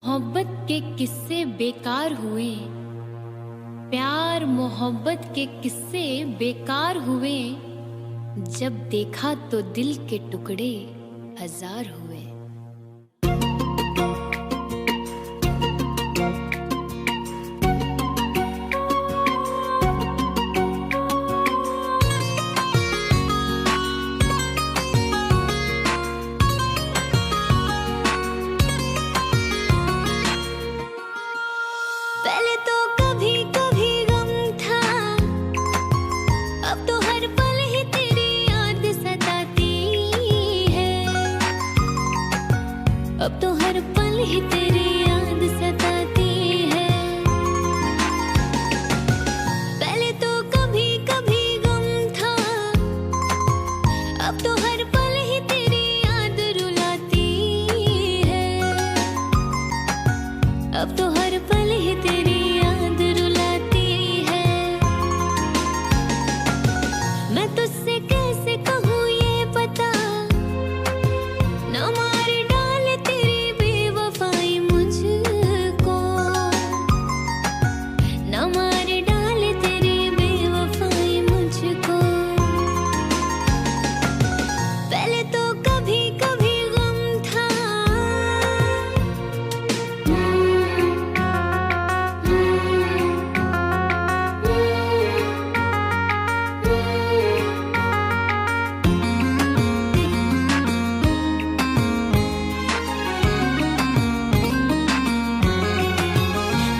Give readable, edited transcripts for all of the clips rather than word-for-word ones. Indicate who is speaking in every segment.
Speaker 1: मोहब्बत के किस्से बेकार हुए, प्यार मोहब्बत के किस्से बेकार हुए। जब देखा तो दिल के टुकड़े हजार हुए। पहले तो कभी कभी गम था, अब तो हर पल ही तेरी याद सताती है। अब तो हर पल ही तेरी याद सताती है। पहले तो कभी कभी गम था, अब तो हर पल ही तेरी याद रुलाती है। अब तो हर पल ही तेरी याद रुलाती है। मैं तुझसे कैसे कहूँ ये पता, न मार डाले तेरी बेवफाई मुझको, न मार डाले तेरी बेवफाई मुझको। पहले तो कभी कभी गम था,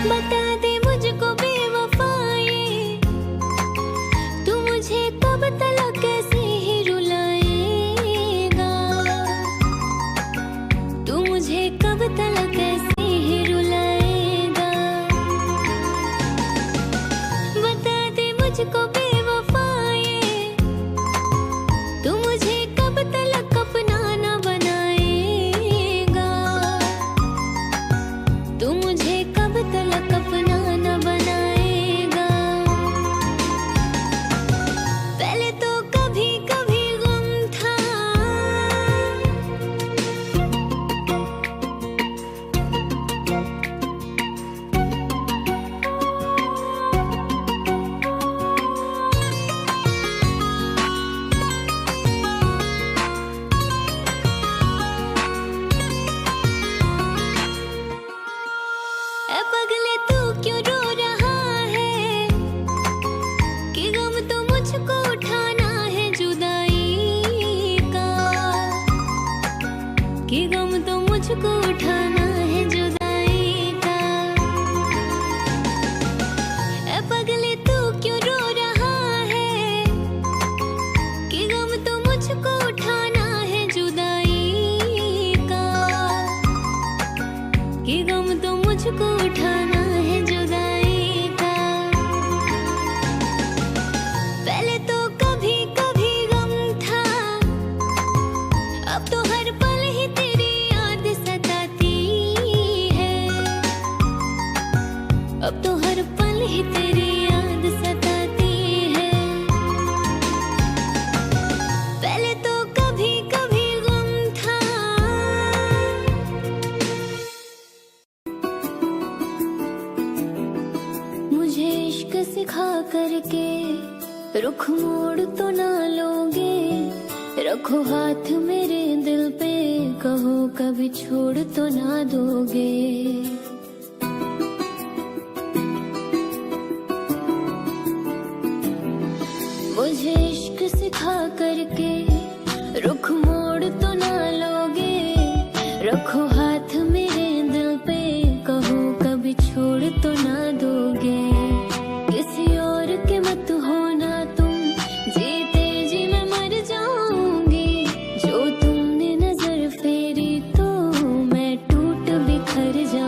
Speaker 1: बता दे मुझको बेवफाए, तू मुझे कब तक ऐसे ही रुलाएगा। तू मुझे कब तक ऐसे ही रुलाएगा। बता दे मुझको बेवफाए, तू मुझे कब तक अपना न बनाएगा। तू मुझे कब तक अपना न बनाएगा। पहले तो कभी कभी गम था, ए पगले तू क्यों रो रहा है, कि गम तो मुझको उठाना है जुदाई का। कि गम तो मुझको उठाना है जुदाई का। ए पगले तू क्यों रो रहा है, कि गम तो मुझको उठाना है जुदाई का। कि गम तो मुझको उठाना है जुदाई का। पहले तो कभी कभी गम था, अब तो हर पल ही तेरी याद सताती है। अब तो हर पल ही तेरी याद सताती है। पहले तो कभी कभी गम था। मुझे इश्क सिखा करके रुख मोड़ तो ना लोगे। रखो हाथ मेरे दिल पे, कहो कभी छोड़ तो ना दोगे। मुझे इश्क सिखा करके रुख मोड़ तो ना लोगे। रखो हाथ मेरे दिल पे, कहो कभी छोड़ तो ना दोगे। किसी और के मत होना तुम, जीते जी मैं मर जाऊंगी। जो तुमने नजर फेरी तो मैं टूट बिखर जाऊंगी।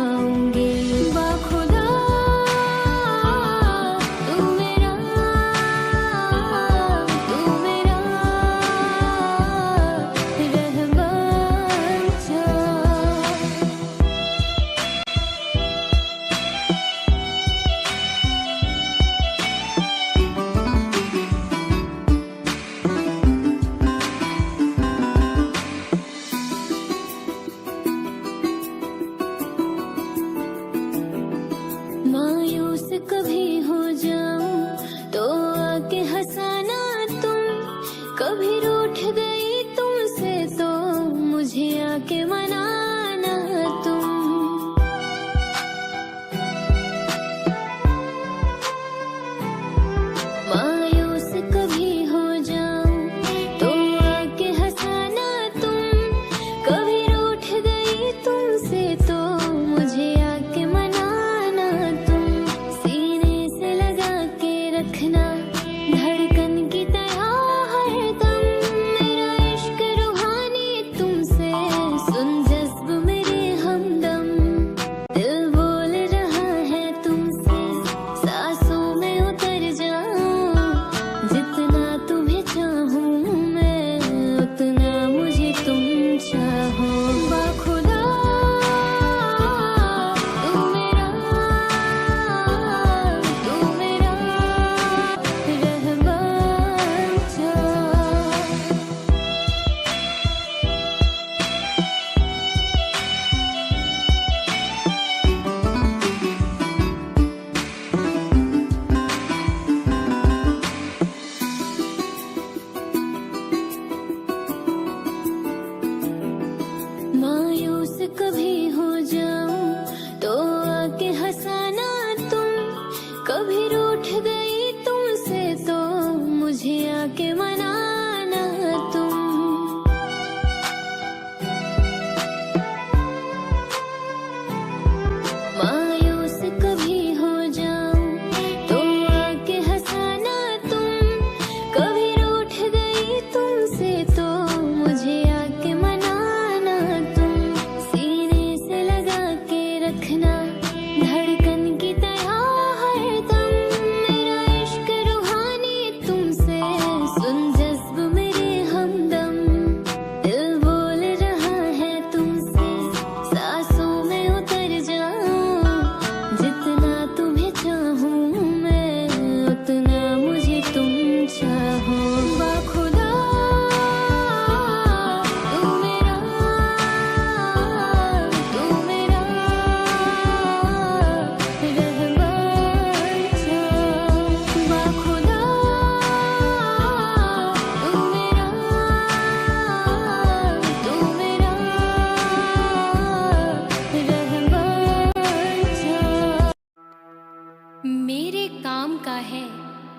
Speaker 1: का है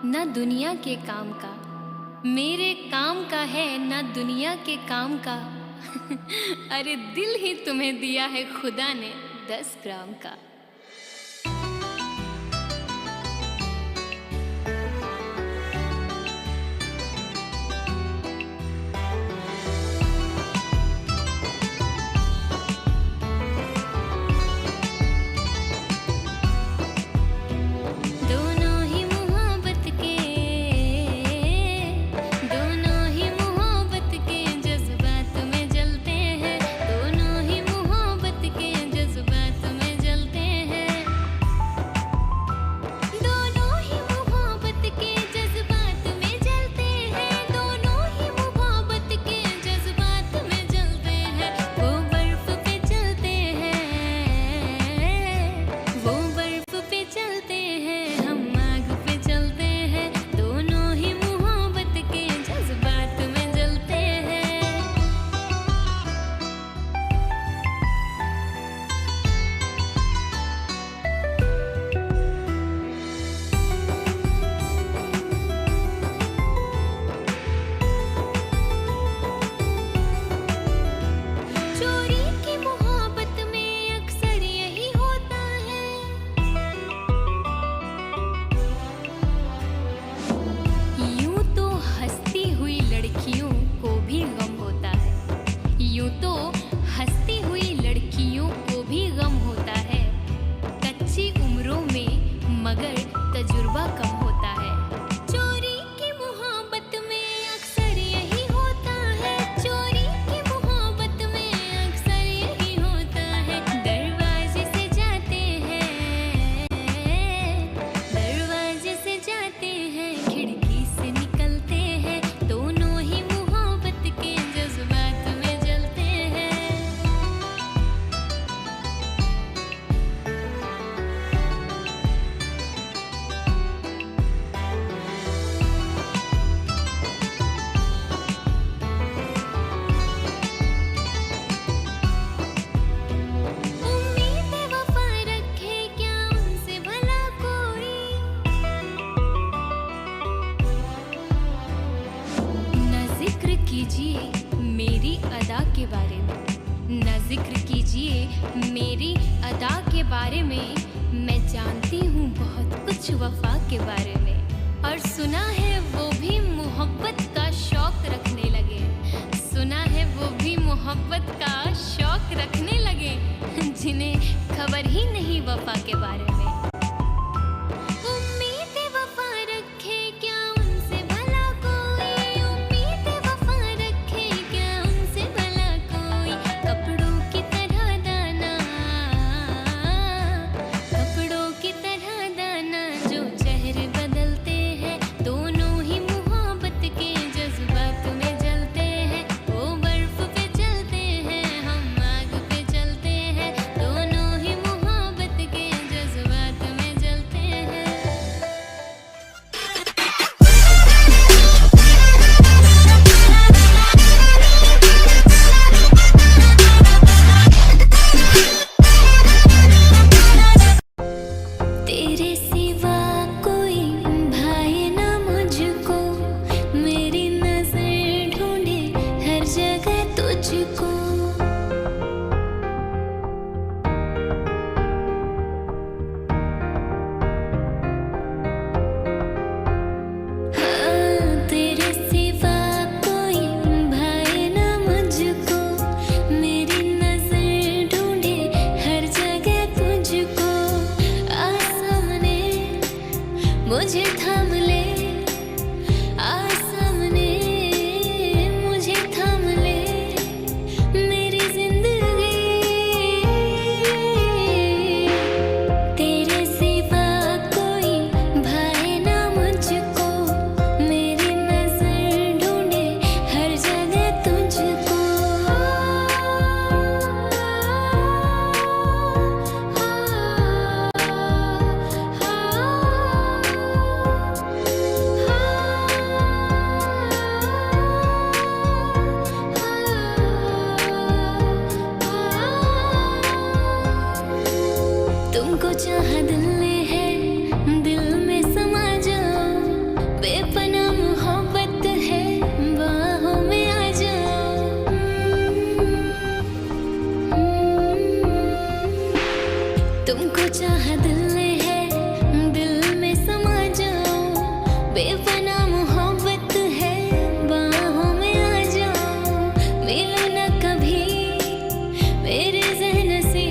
Speaker 1: ना दुनिया के काम का, मेरे काम का है ना दुनिया के काम का। अरे दिल ही तुम्हें दिया है खुदा ने 10 ग्राम का। जिक्र कीजिए मेरी अदा के बारे में। मैं जानती हूँ बहुत कुछ वफा के बारे में, और सुना है वो भी मोहब्बत का शौक रखने लगे। सुना है वो भी मोहब्बत का शौक रखने लगे, जिन्हें खबर ही नहीं वफा के बारे में। मुझे थाम ले आ सामने, मुझे थाम ले मेरी जिंदगी। तेरे सिवा कोई भाए ना मुझको, मेरी नजर ढूंढे हर जगह तुझको। तुमको चाहा दिल ने है, दिल में समा जा। तुमको चाह दिल ने है, दिल में समा जाओ, बेपना मोहब्बत है, बाहों में आ जाओ, मिलो ना कभी मेरे ज़हन से,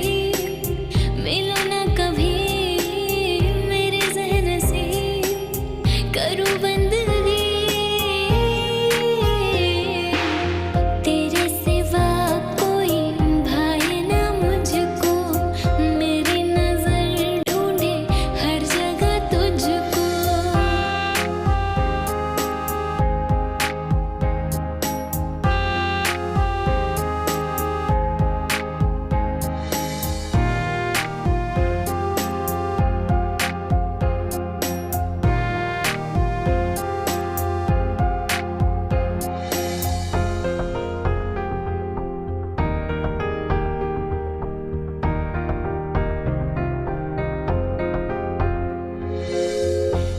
Speaker 1: मिलो ना कभी मेरे ज़हन से, करूँ बंदगी तेरे सिवा कोई भाए ना मुझको, मेरी नजर ढूंढे हर जगह तुझको।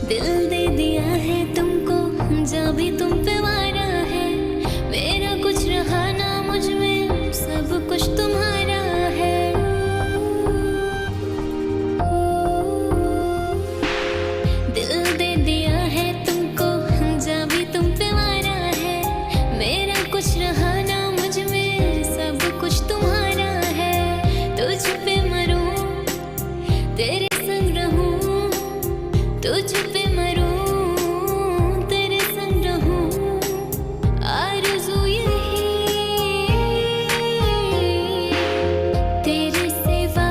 Speaker 1: दिल दे दिया है तुमको, जब भी तुम पे वारा है, मेरा कुछ रहा ना मुझ में, सब कुछ तुम्हारा है। दिल दे दिया है तुमको, जब भी तुम पे वारा है, मेरा कुछ रहा ना मुझ में, सब कुछ तुम्हारा है। तुझ पे मरूं, तेरे संग रहूं, तुझ पे मरूं, तेरे संग रहूं, आरज़ू यही तेरे सिवा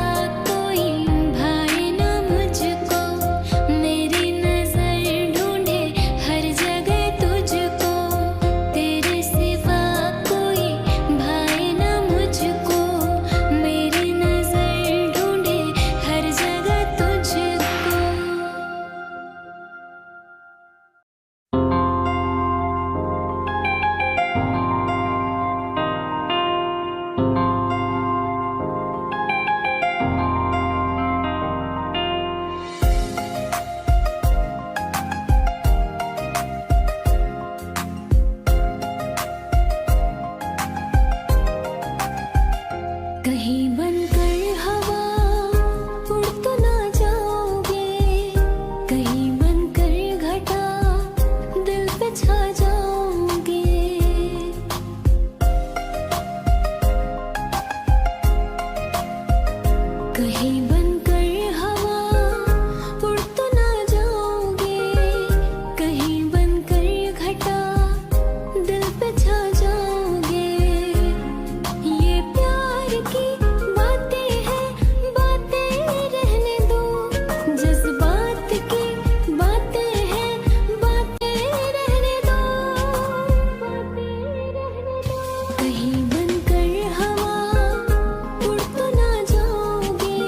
Speaker 1: कोई भाए ना मुझको, मेरी नजर ढूंढे हर जगह तुझको, तेरे सिवा कोई भाए ना मुझको, मेरी नजर ढूंढे हर जगह तुझको। कहीं बनकर हवा उड़ तो ना जाओगे, कहीं बनकर घटा दिल पे छा जाओगे। कहीं बनकर हवा उड़ तो ना जाओगे, कहीं बनकर घटा दिल पे छा जाओगे। ये प्यार की बातें हैं, बातें रहने दो, जज्बात की बातें हैं, बातें रहने दो, बातें रहने दो। कहीं बनकर हवा उड़ तो ना जाओगे,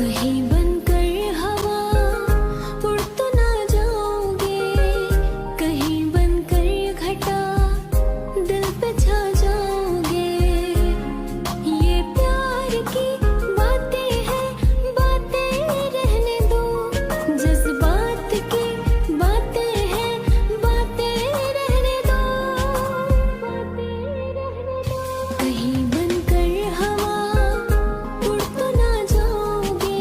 Speaker 1: कहीं बनकर हवा उड़ तो ना जाओगे, कहीं बनकर घटा दिल पे छा जाओगे। ये प्यार की बातें हैं, बातें रहने दो, जज्बात की बातें हैं, बातें रहने दो, बातें रहने दो। कहीं बनकर हवा उड़ तो ना जाओगे,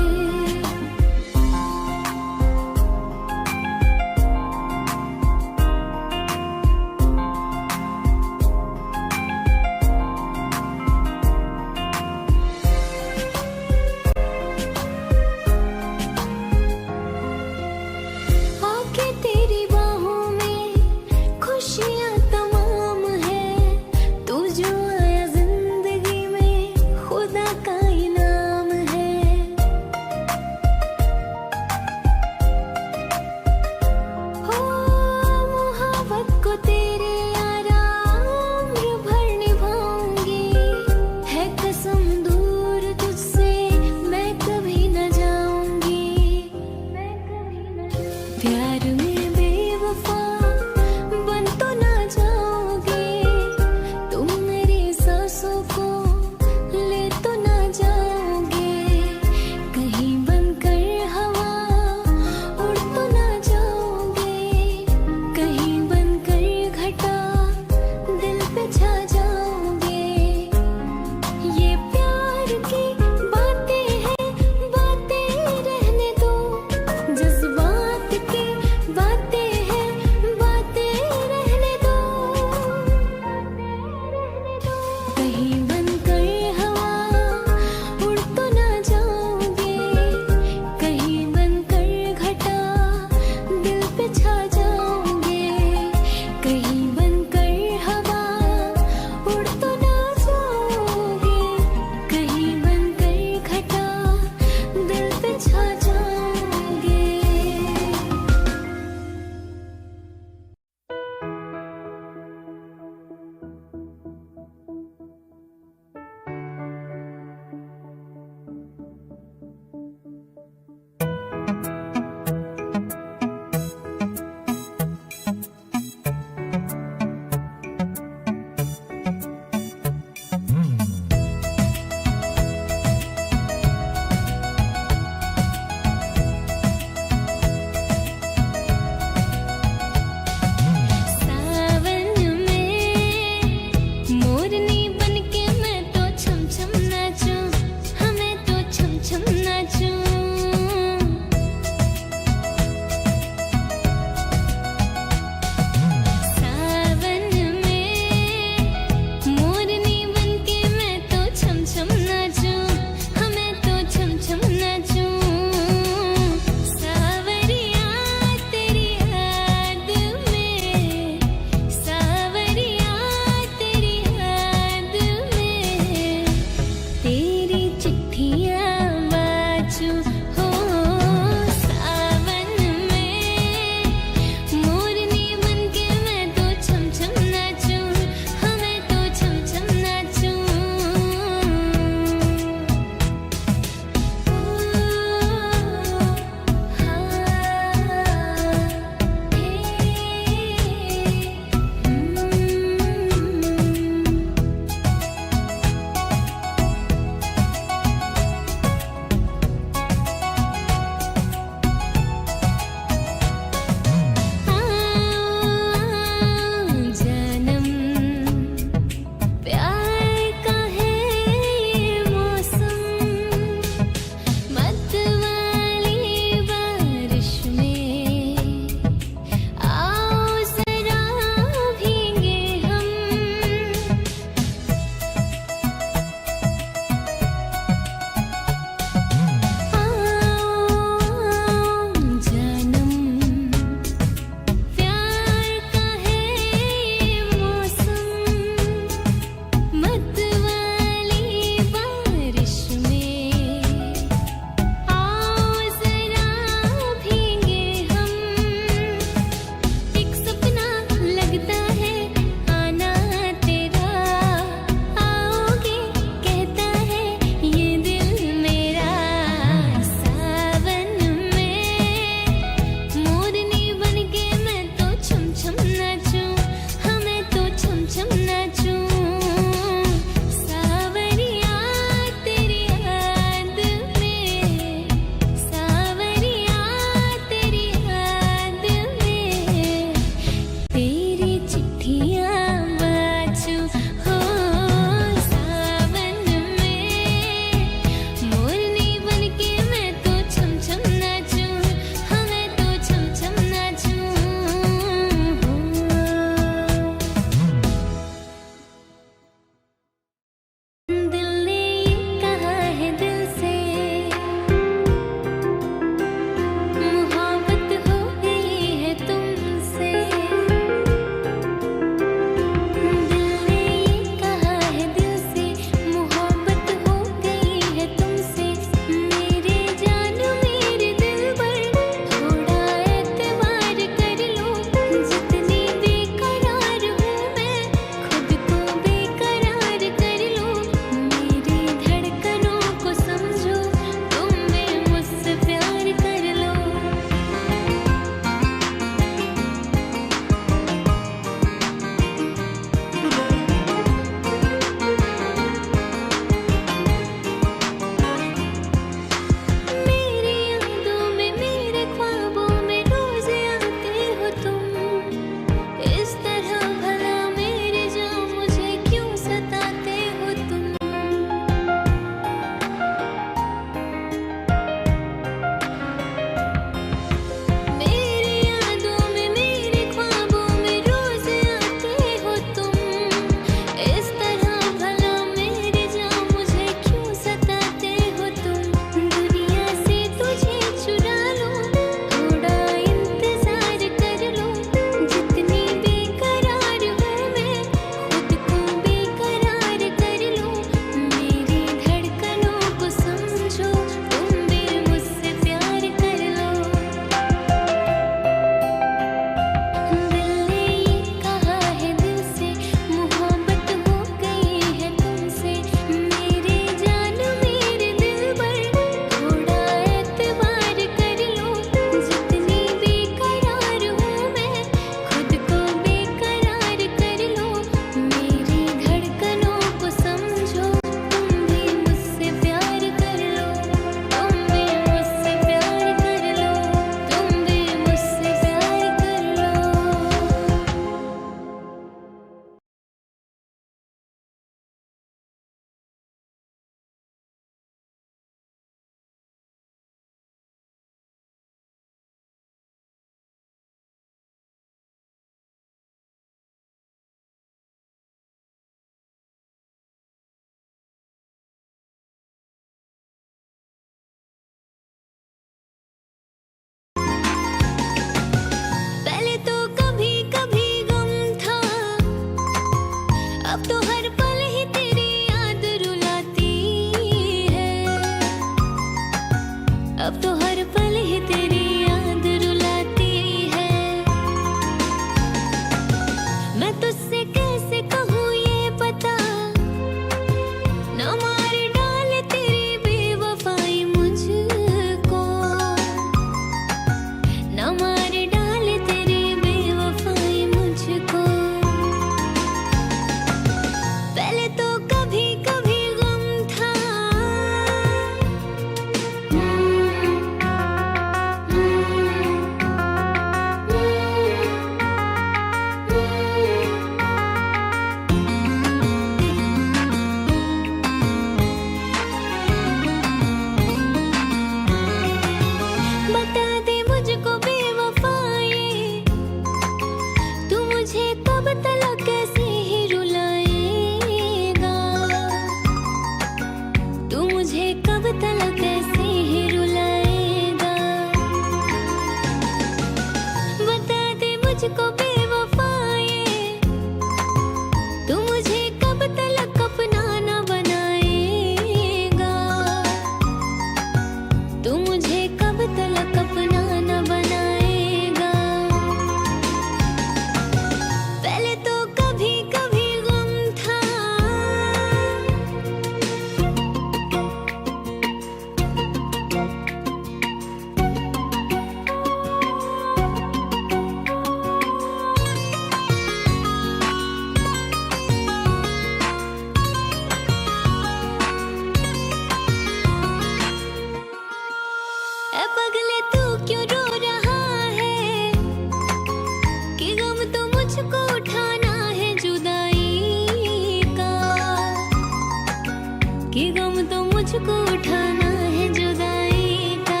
Speaker 1: मुझको उठाना है जुदाई का।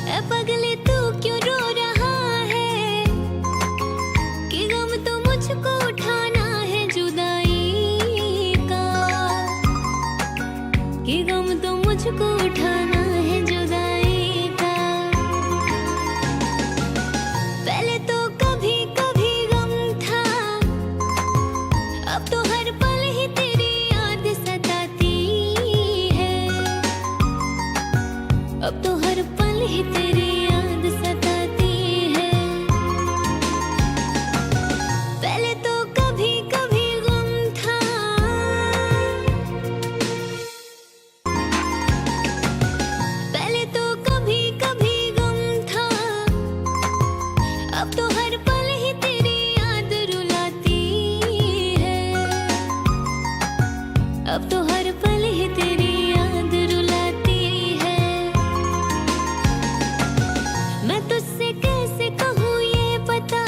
Speaker 1: ऐ पगले तू क्यों रो रहा है, कि गम तो मुझको उठाना है जुदाई का, कि गम तो मुझको उठाना है जुदाई का। पहले तो कभी कभी गम था, अब तो हर पल ही तेरी याद सताती है, अब तो हर पल ही तेरी याद सताती है। पहले तो कभी कभी गम था, पहले तो कभी कभी गम था, अब तो हर पल ही तेरी याद रुलाती है, अब तो हर पल ही तेरी याद रुलाती है। मैं तुझसे कैसे कहूँ ये पता,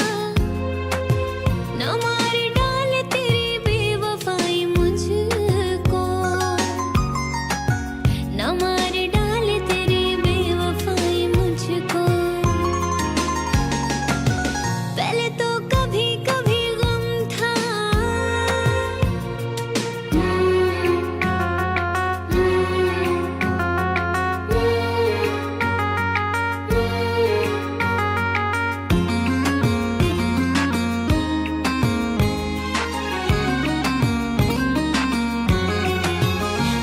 Speaker 1: ना मार डाले तेरी बेवफाई मुझको, ना मार डाले तेरी बेवफाई मुझको। पहले तो कभी कभी गम था,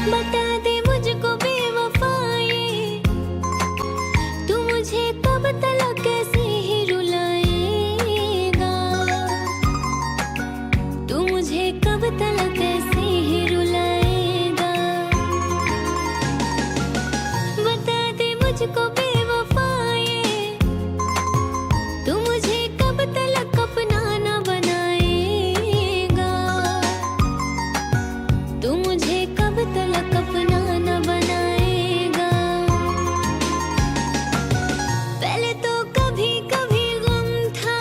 Speaker 1: बता दे मुझको बेवफाए, तू मुझे कब तलक ऐसे ही रुलाएगा, तू मुझे कब तलक ऐसे ही रुलाएगा। बता दे मुझको बेवफाए, तू मुझे कब तलक अपना न बनाएगा, तू मुझे कब तलक अपना न बनाएगा। पहले तो कभी कभी गम था,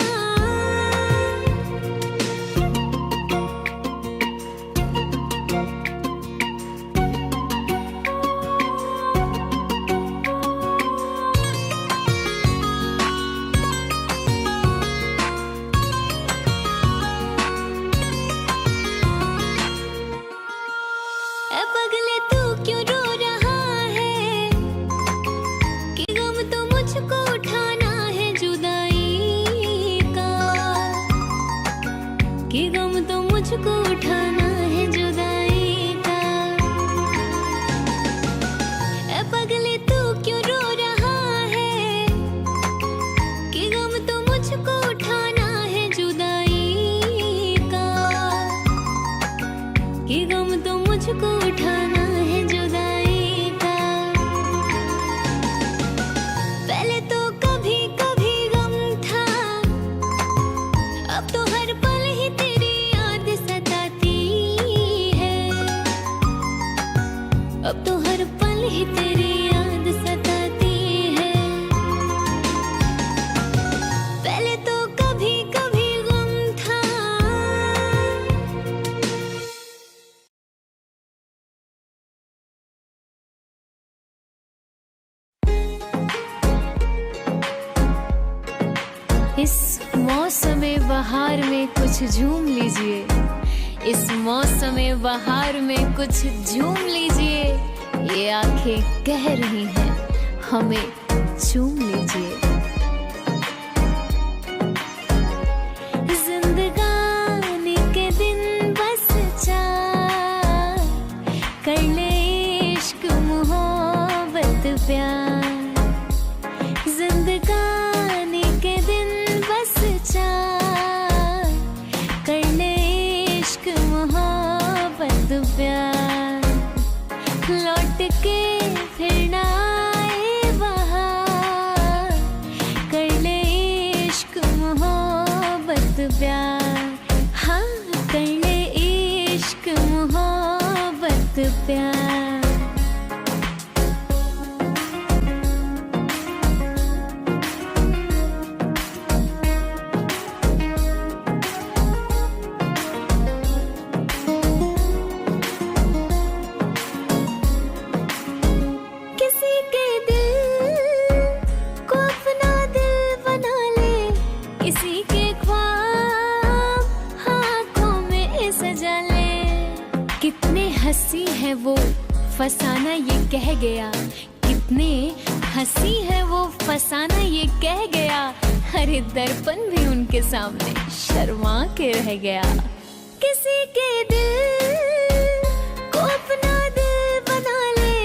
Speaker 1: ऐ पगले तू क्यों रो रहा है, कि गम तो मुझको उठाना है जुदाई का, कि गम तो मुझको उठाना है जुदाई का। ऐ पगले तू क्यों रो रहा है, कि गम तो मुझको उठाना है जुदाई का, कि गम तो मुझको उठाना है जुदाई का। पहले तो कभी कभी गम था, अब तो हर पल ही तेरी याद सताती है, अब तो हर पल ही तेरी याद सताती है। पहले तो कभी कभी गम था, इस मौसमे बहार में कुछ झूम लीजिए, इस मौसमे बहार में कुछ झूम लीजिए। ये आंखें कह रही हैं हमें चूम लीजिए। जिंदगानी के दिन बस चार, कर ले इश्क मोहब्बत प्यार। जिंदगानी के दिन बस चार, कर ले इश्क मोहब्बत प्यार। लौट के फिर ना आए बहार, कर ले इश्क मोहब्बत प्यार। हाँ, कर ले इश्क मोहब्बत प्यार। हंसी है वो फसाना ये कह गया, कितने हंसी है वो फसाना ये कह गया। अरे दर्पण भी उनके सामने शर्मा के रह गया। किसी के दिल को अपना दिल बना ले,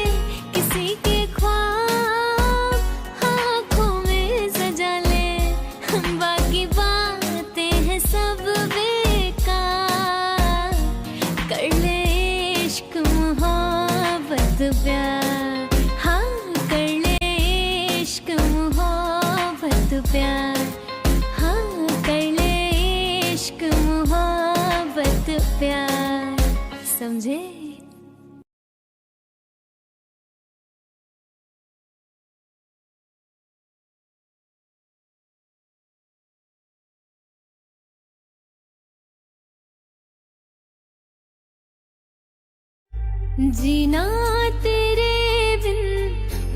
Speaker 1: किसी के ख्वाब आँखों में सजा ले। बाकी बातें हैं सब बेकार, कर ले इश्क मोहब्बत प्यार। हाँ कर ले इश्क मोहब्बत प्यार। हाँ कर ले इश्क मोहब्बत प्यार। समझे? जीना तेरे बिन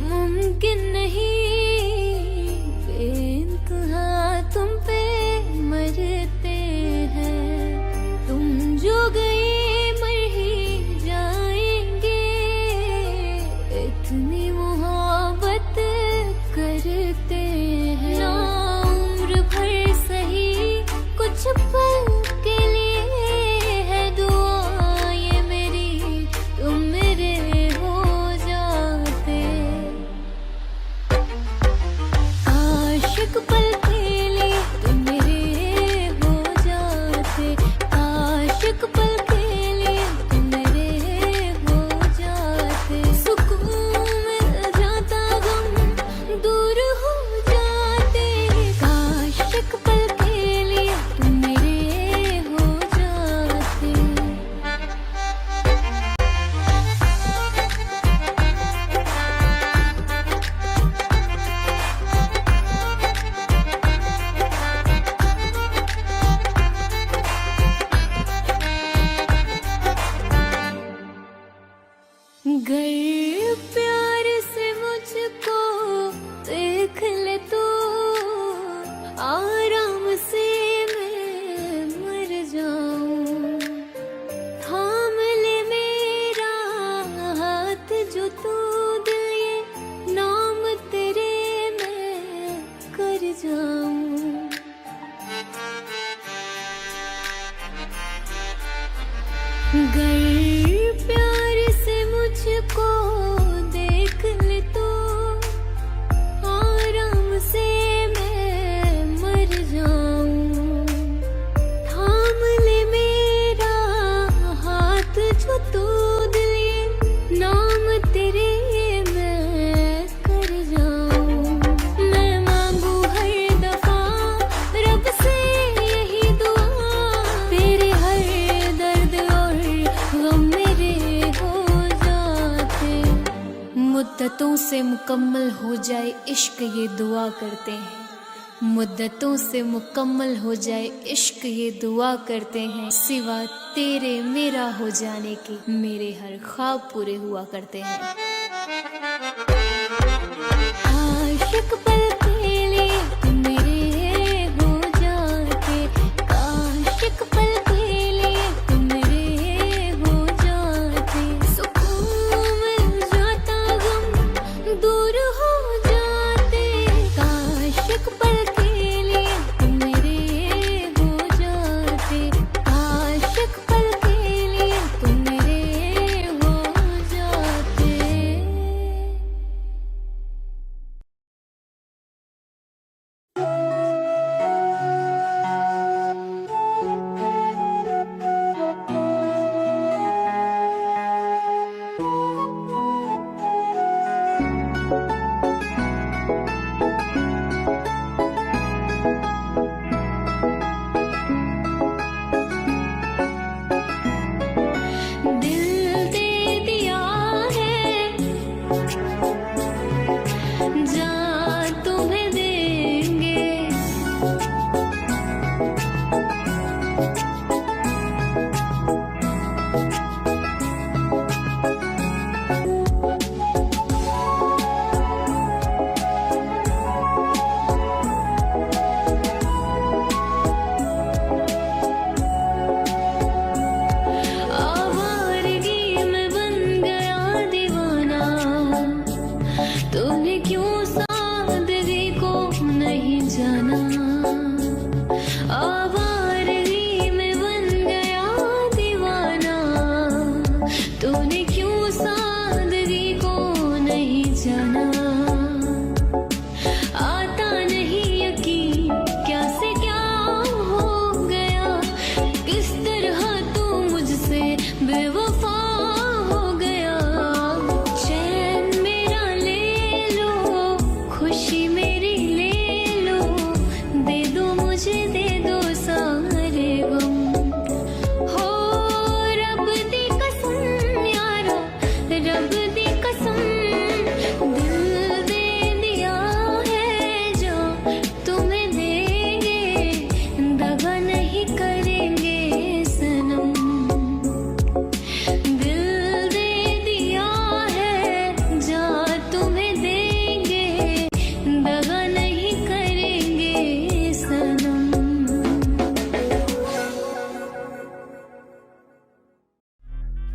Speaker 1: मुमकिन नहीं, बेइंतहा तुम पे मरते हैं। तुम जो गए मर ही जाएंगे, इतनी मोहब्बत करते हैं। ना उम्र भर सही कुछ पल के लिए है दुआ ये मेरी, तुम मेरे हो जाते। आशिक पल के लिए तुम मेरे हो जाते। आशिक पल के लिए तुम मेरे हो जाते। सुकून मिल जाता गम दूर हो जाते। आशिक पल के लिए तुम मेरे हो जाते। गर प्यार से मुझको देख ले तो आराम से मैं मर जाऊं। थाम ले मेरा हाथ जो तू दिल, ये नाम तेरे मैं कर जाऊं। गर प्यार से मुझको देख ले तो आराम से मैं मर जाऊं। थाम ले मेरा हाथ जो तू दिल, ये नाम तेरे मैं कर जाऊं। मैं मांगू हर दफा रब से यही दुआ, तेरे हर दर्द और गम मेरे हो जाते। मुद्दतों से मुकम्मल हो जाए इश्क ये दुआ करते हैं। मुद्दतों से मुकम्मल हो जाए इश्क ये दुआ करते हैं। सिवा तेरे मेरा हो जाने के मेरे हर ख्वाब पूरे हुआ करते हैं।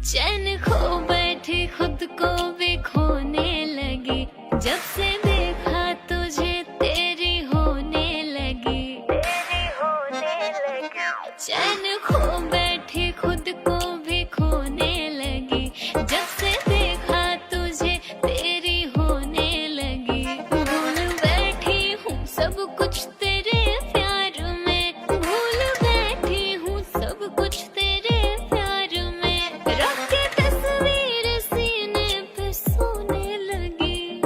Speaker 1: चैन खो बैठी खुद को भी खोने लगी, जब से देखा तुझे तेरी होने लगी। चैन खो बैठी खुद को भी खोने लगी, जब से देखा तुझे तेरी होने लगी। भूल बैठी हूँ सब कुछ तेरे प्यार में, भूल बैठी हूँ सब कुछ तेरे प्यार में। रख के तस्वीर सीने पे सोने लगी।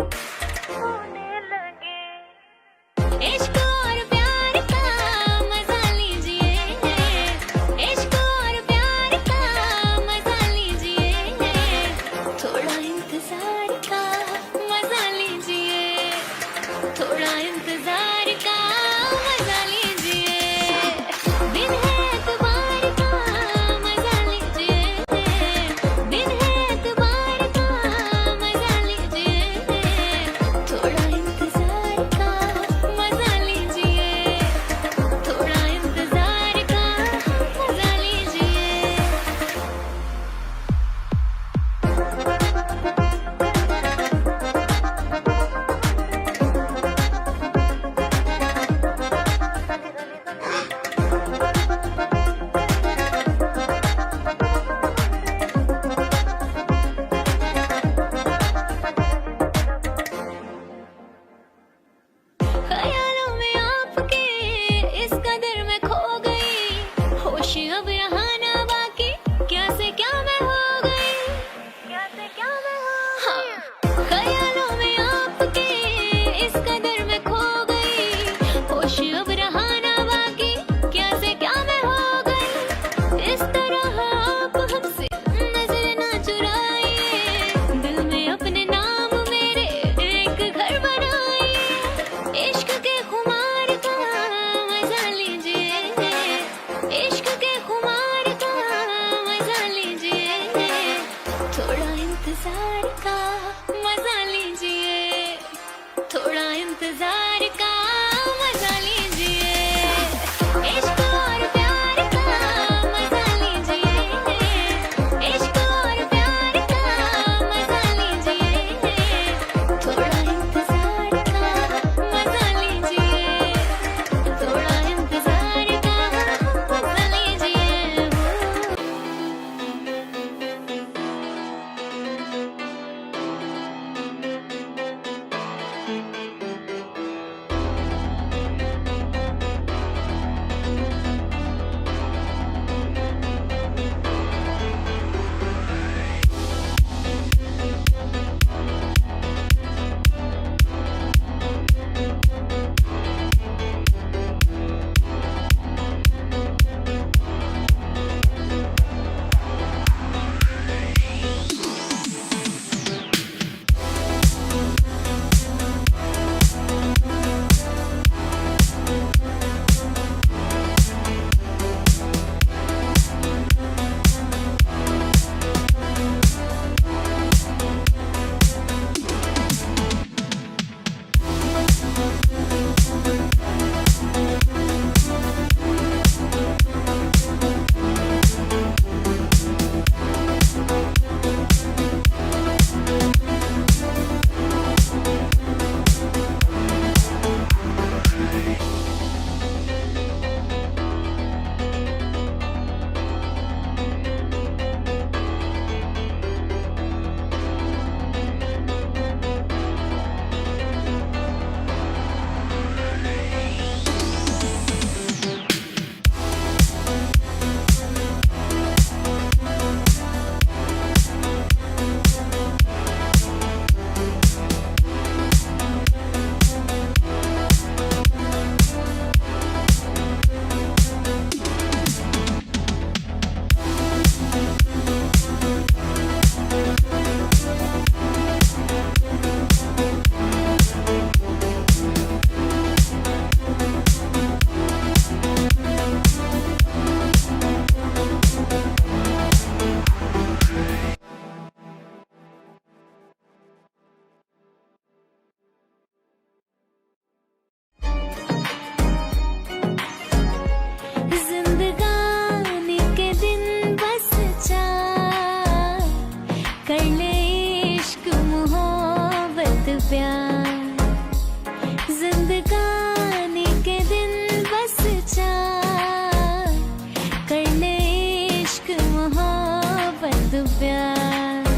Speaker 1: प्यार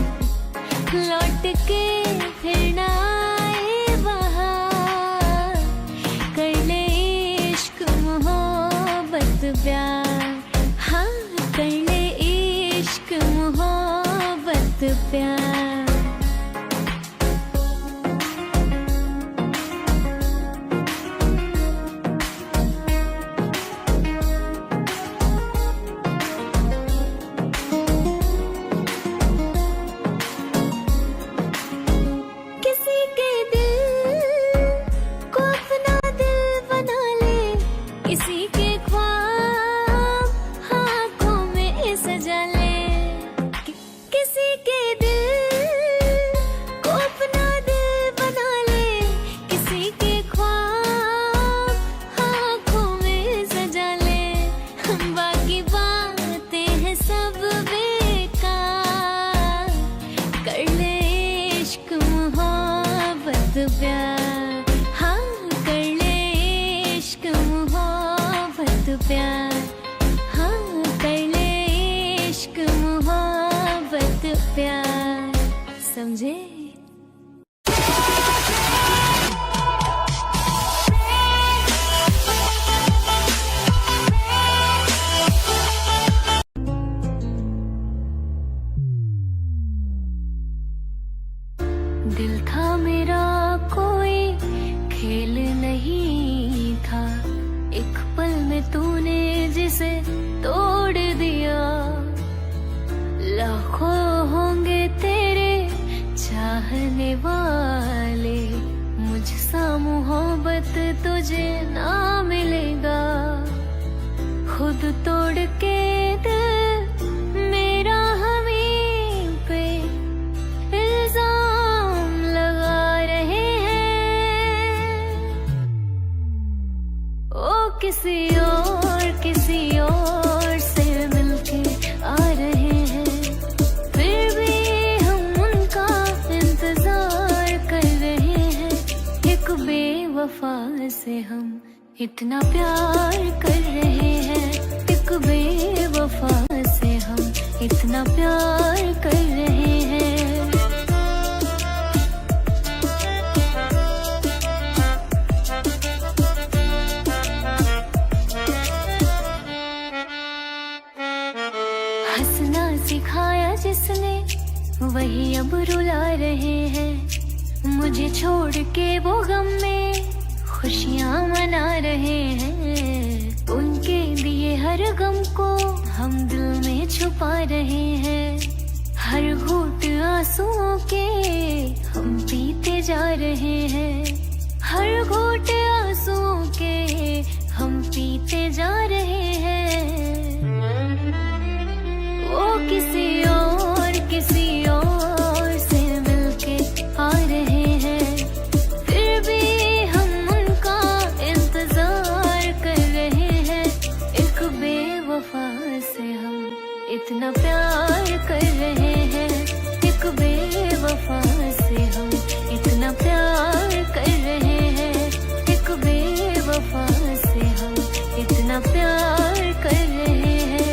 Speaker 1: लौट के फिर ना आए बहार, कर ले इश्क मोहब्बत प्यार, हाँ कर ले इश्क मोहब्बत प्यार। प्यार, हाँ कर ले इश्क मोहब्बत प्यार, हाँ कर ले इश्क मोहब्बत प्यार, समझे? दिल था मेरा कोई खेल नहीं था, एक पल में तूने जिसे तोड़ दिया। लाखों होंगे तेरे चाहने वाले, मुझसा मोहब्बत तुझे ना मिलेगा। खुद तोड़ के दिल मेरा हमें पे इल्जाम लगा रहे हैं, ओ किसी और से मिलके आ रहे हैं, फिर भी हम उनका इंतजार कर रहे हैं। एक बेवफा से हम इतना प्यार कर रहे हैं, एक बेवफा से हम इतना प्यार कर रहे हैं। हंसना सिखाया जिसने वही अब रुला रहे हैं, मुझे छोड़ के वो गम में खुशियाँ मना रहे हैं। उनके दिए हर गम को हम दिल में छुपा रहे हैं, हर घूंट आंसुओं के हम पीते जा रहे हैं, हर घूंट आंसुओं के हम पीते जा रहे हैं। वो किसी और से मिलके आ रहे हैं, फिर भी हम उनका इंतजार कर रहे हैं। एक बेवफा से हम इतना प्यार कर रहे हैं, एक बेवफा से हम इतना प्यार कर रहे हैं, एक बेवफा से हम इतना प्यार कर रहे हैं।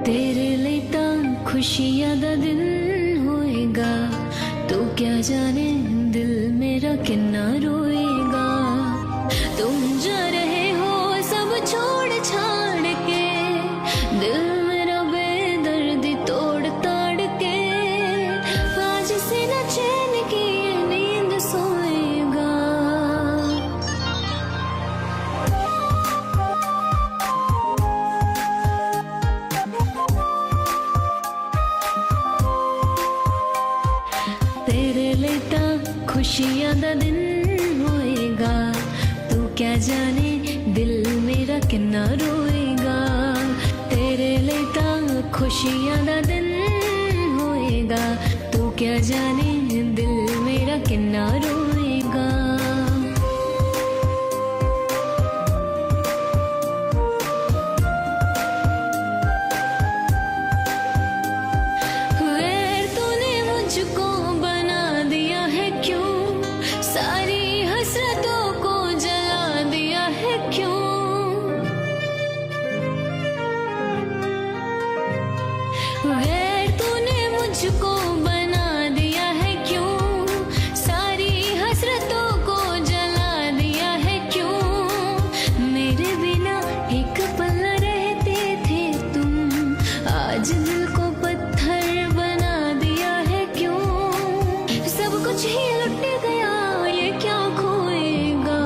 Speaker 1: तेरे लिए ਤਾਂ खुशियां दा दिन होएगा, तू क्या जाने दिल मेरा कितना रोएगा। तुम जा रहे हो सब छोड़ छाड़ के, दिल मेरा बेदर्दी तोड़ ताड़ के, आज से न चैन की नींद सोएगा। तेरे लिए ਤਾਂ खुशियां दा दिन होएगा, तू क्या जाने दिल मेरा कितना रोएगा। तेरे लिए ਤਾਂ खुशियां दा दिन होएगा, तू क्या जाने दिल मेरा कितना रोएगा। गैर तूने मुझ मुझे लुट गया ये क्या खोएगा,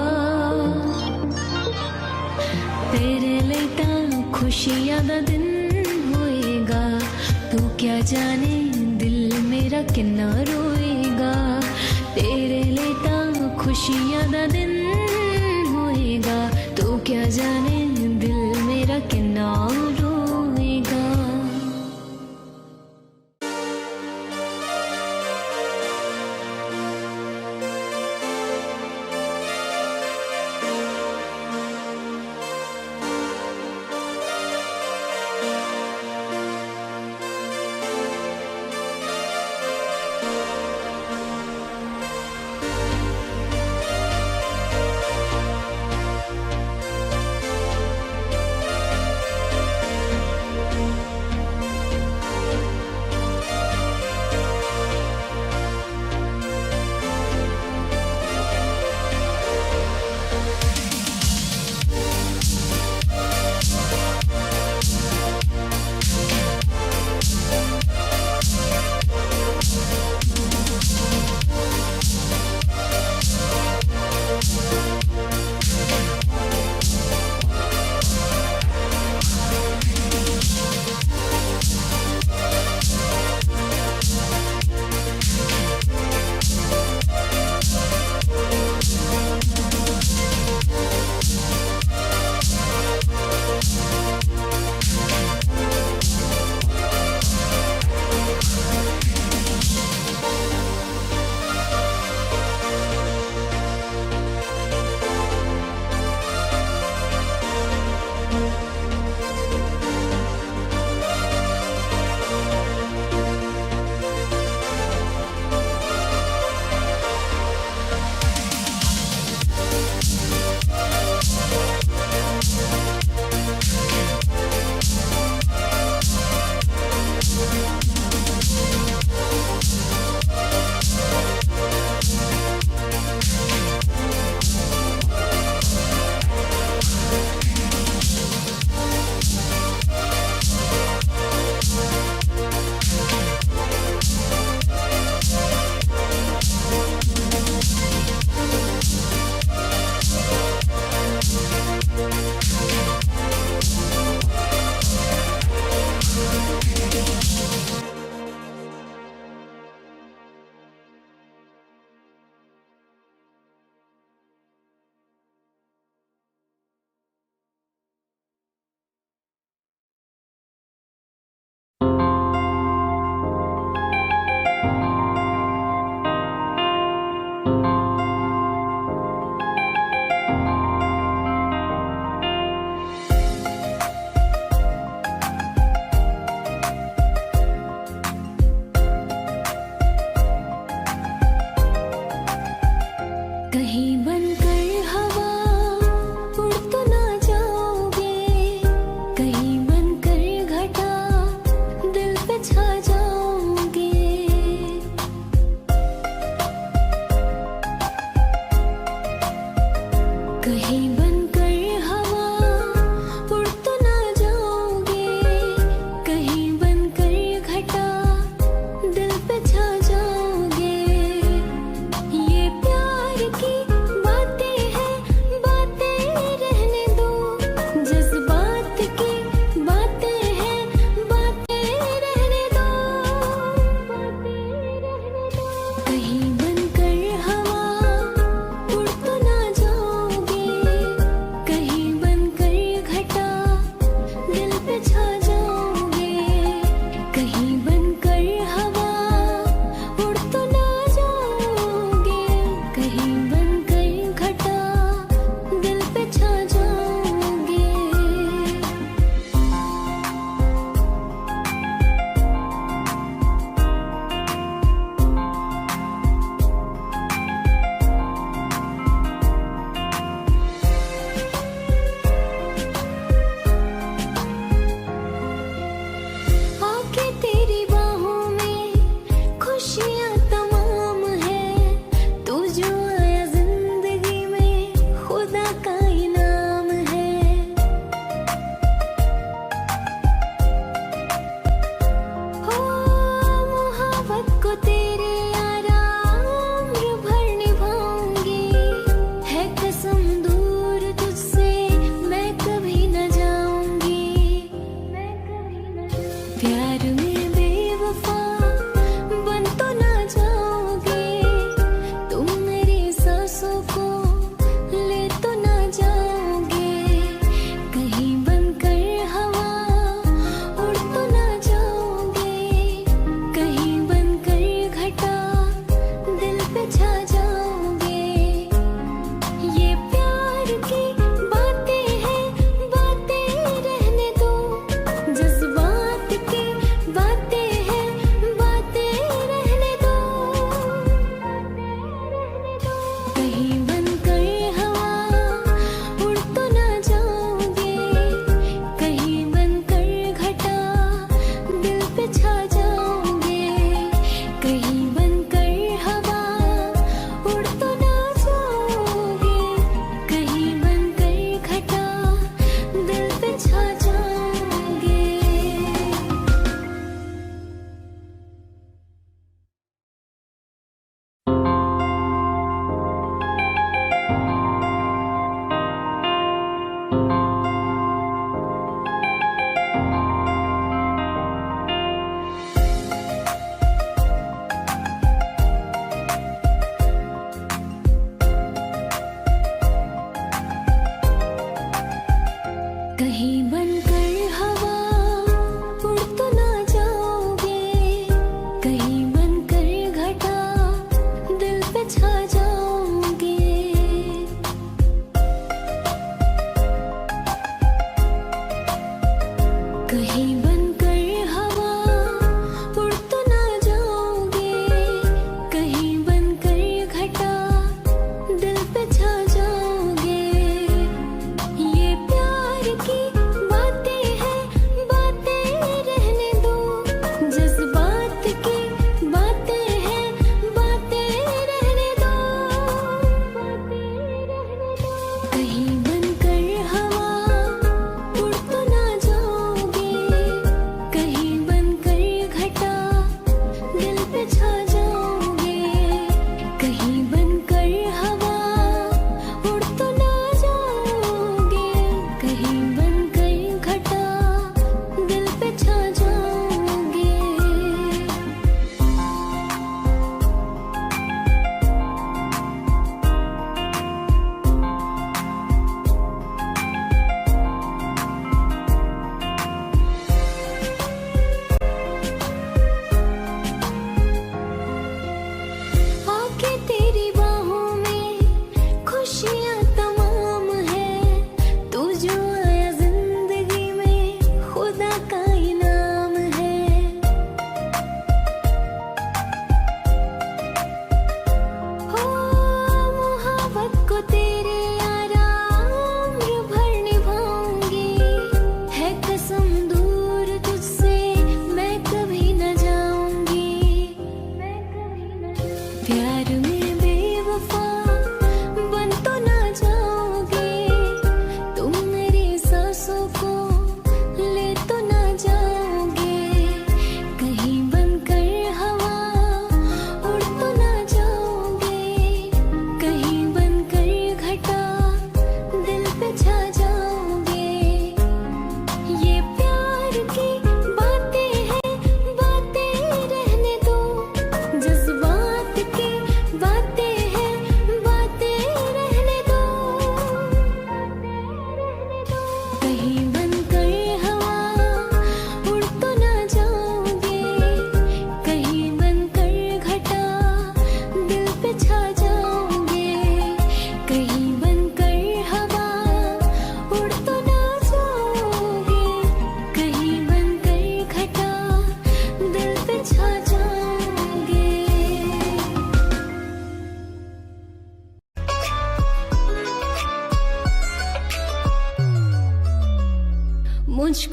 Speaker 1: तेरे लिए तां खुशियां दा दिन होएगा, तू क्या जाने दिल मेरा किन्ना रोएगा, तेरे लिए तां खुशियां दा दिन होएगा, तू क्या जाने दिल मेरा किन्ना रोएगा।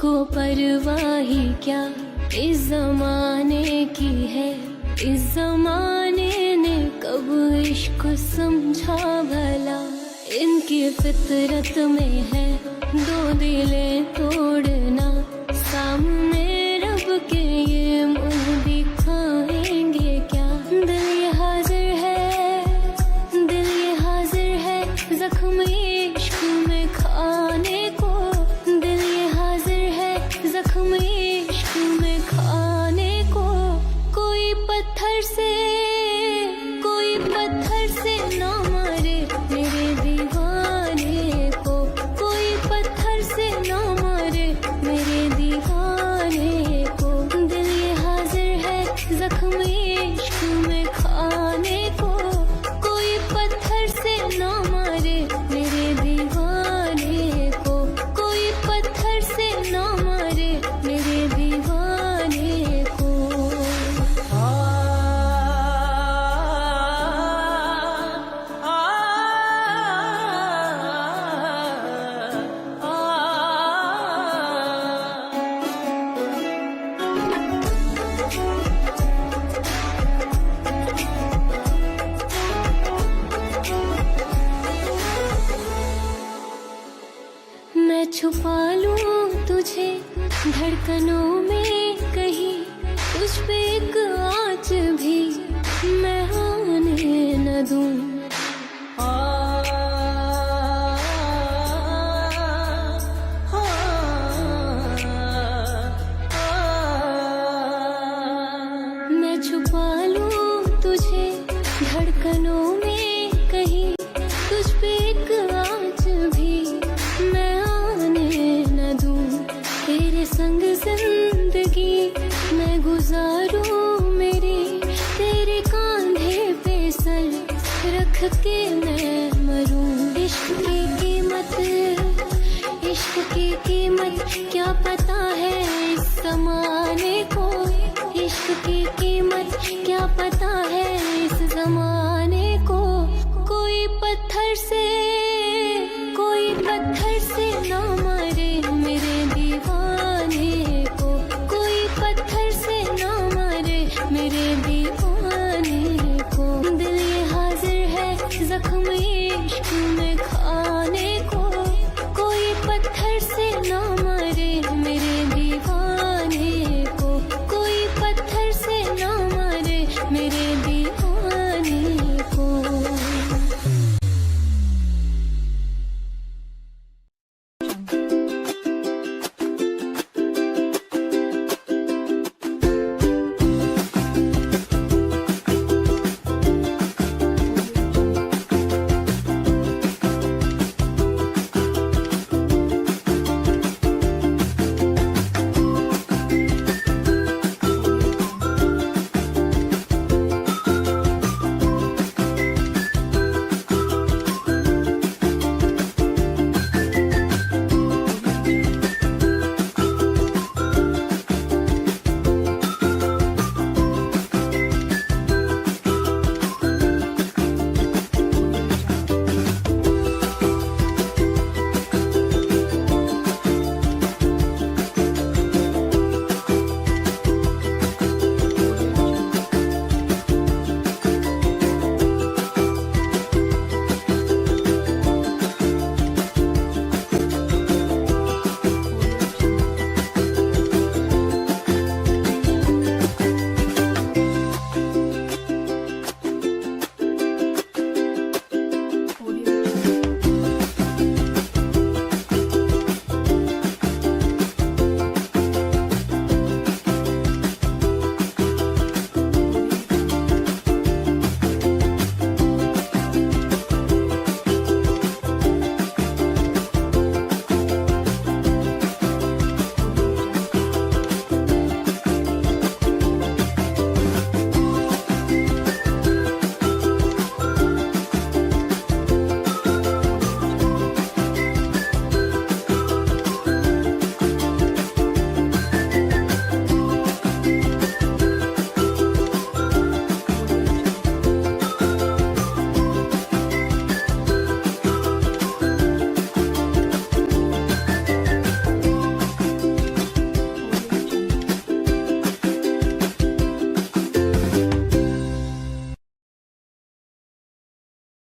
Speaker 1: मुझको परवाह ही क्या इस जमाने की है। इस जमाने ने कब इश्क समझा भला, इनकी फितरत में है दो दिलें तोड़ना। सामने रब के ये मुंह दिखाएंगे क्या। दिल ये हाजिर है, दिल ये हाजिर है जख्म इश्क में खाने को। दिल ये हाजिर है जख्म इश्क में खाने को। कोई पत्थर से ना मारे मेरे दीवाने को। कोई पत्थर से ना मारे मेरे दीवाने को। दिल ये हाजिर है जख्म इश्क में खाने को। कोई पत्थर से ना मारे मेरे दीवाने को। कोई पत्थर से ना मारे मेरे दीवाने को। मैं छुपा लूं तुझे धड़कनों में कहीं, तुझ पे एक आँच भी मैं आने न दूं। मैं छुपा लूं तुझे धड़कनों में कहीं, तुझ पे एक आँच भी मैं आने न दूं। तेरे संग जिंदगी मैं गुजारूं मेरी, तेरे कांधे पे सर रख के मैं मरूं। इश्क की कीमत क्या पता है इस ज़माने को। इश्क की कीमत क्या पता है इस ज़माने को। कोई पत्थर से